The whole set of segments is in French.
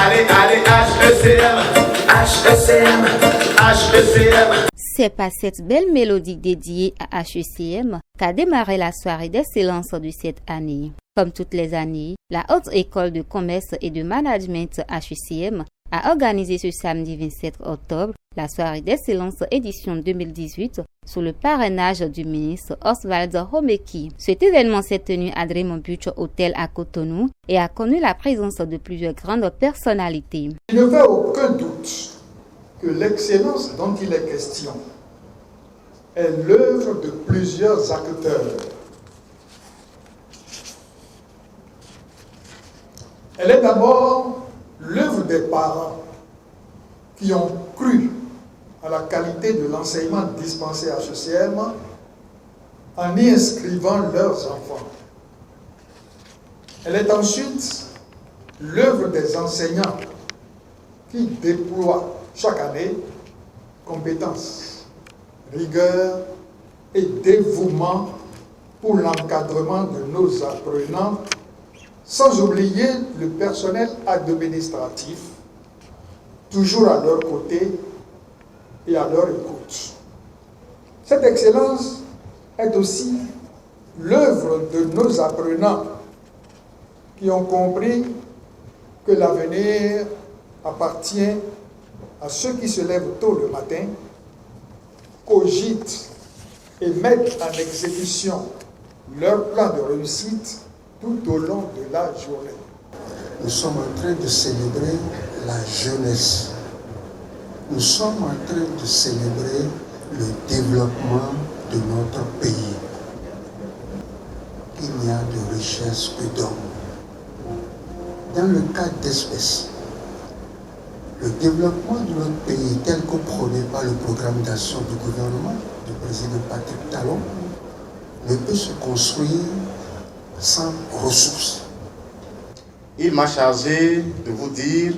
allez, allez, HECM, HECM, HECM. C'est par cette belle mélodie dédiée à HECM qu'a démarré la soirée d'excellence de cette année. Comme toutes les années, la Haute École de Commerce et de Management HECM a organisé ce samedi 27 octobre la soirée d'excellence édition 2018 sous le parrainage du ministre Oswald Homeki. Cet événement s'est tenu à Draymond Beach Hotel à Cotonou et a connu la présence de plusieurs grandes personnalités. Il ne fait aucun doute que l'excellence dont il est question est l'œuvre de plusieurs acteurs. Elle est d'abord l'œuvre des parents qui ont cru à la qualité de l'enseignement dispensé à HECM en y inscrivant leurs enfants. Elle est ensuite l'œuvre des enseignants qui déploient chaque année compétences, rigueur et dévouement pour l'encadrement de nos apprenants, sans oublier le personnel administratif, toujours à leur côté et à leur écoute. Cette excellence est aussi l'œuvre de nos apprenants qui ont compris que l'avenir appartient à ceux qui se lèvent tôt le matin, cogitent et mettent en exécution leur plan de réussite tout au long de la journée. Nous sommes en train de célébrer la jeunesse. Nous sommes en train de célébrer le développement de notre pays. Il n'y a de richesse que d'hommes. Dans le cas d'espèce, le développement de notre pays tel que prôné par le programme d'action du gouvernement du président Patrick Talon ne peut se construire sans ressources. Il m'a chargé de vous dire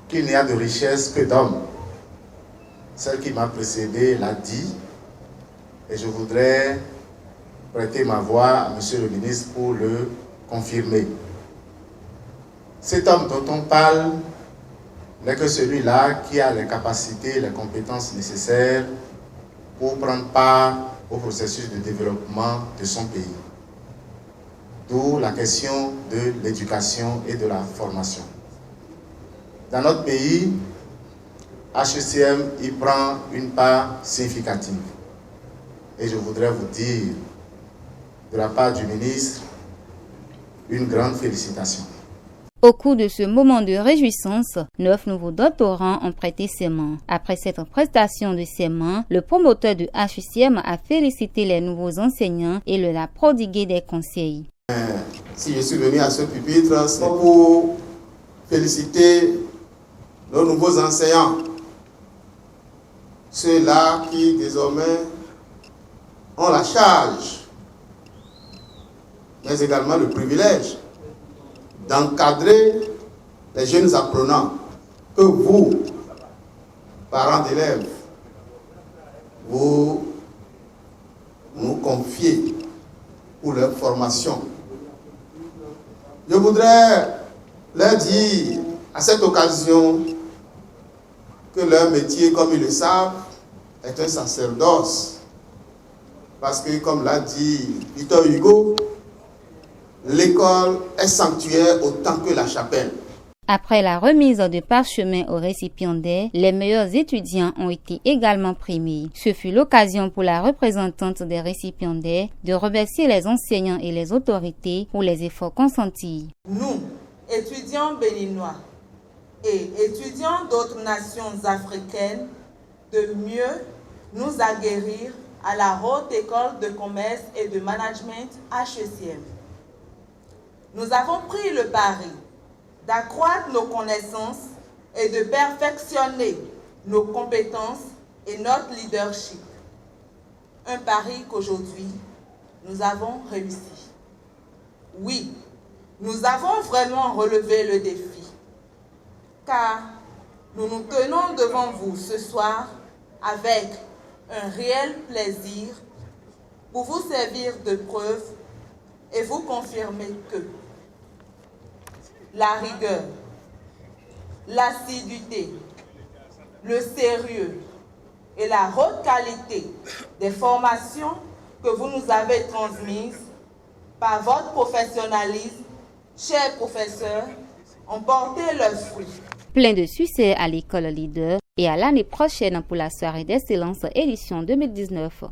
qu'il n'y a de richesse que d'hommes. Celle qui m'a précédé l'a dit et je voudrais prêter ma voix à Monsieur le ministre pour le confirmer. Cet homme dont on parle n'est que celui-là qui a les capacités, les compétences nécessaires pour prendre part au processus de développement de son pays. D'où la question de l'éducation et de la formation. Dans notre pays, HECM y prend une part significative. Et je voudrais vous dire, de la part du ministre, une grande félicitation. Au cours de ce moment de réjouissance, 9 nouveaux doctorants ont prêté serment. Après cette prestation de serment, le promoteur de HECM a félicité les nouveaux enseignants et leur a prodigué des conseils. Si je suis venu à ce pupitre, c'est pour féliciter nos nouveaux enseignants, ceux-là qui désormais ont la charge, mais également le privilège d'encadrer les jeunes apprenants que vous, parents d'élèves, vous nous confiez pour leur formation. Je voudrais leur dire à cette occasion que leur métier, comme ils le savent, est un sacerdoce. Parce que, comme l'a dit Victor Hugo, l'école est sanctuaire autant que la chapelle. Après la remise de parchemins aux récipiendaires, les meilleurs étudiants ont été également primés. Ce fut l'occasion pour la représentante des récipiendaires de remercier les enseignants et les autorités pour les efforts consentis. Nous, étudiants béninois et étudiants d'autres nations africaines, de mieux nous aguerrir à la Haute École de Commerce et de Management HECM. Nous avons pris le pari d'accroître nos connaissances et de perfectionner nos compétences et notre leadership. Un pari qu'aujourd'hui, nous avons réussi. Oui, nous avons vraiment relevé le défi, car nous nous tenons devant vous ce soir avec un réel plaisir pour vous servir de preuve et vous confirmer que la rigueur, l'assiduité, le sérieux et la haute qualité des formations que vous nous avez transmises par votre professionnalisme, chers professeurs, ont porté leurs fruits. Plein de succès à l'école leader et à l'année prochaine pour la soirée d'excellence édition 2019.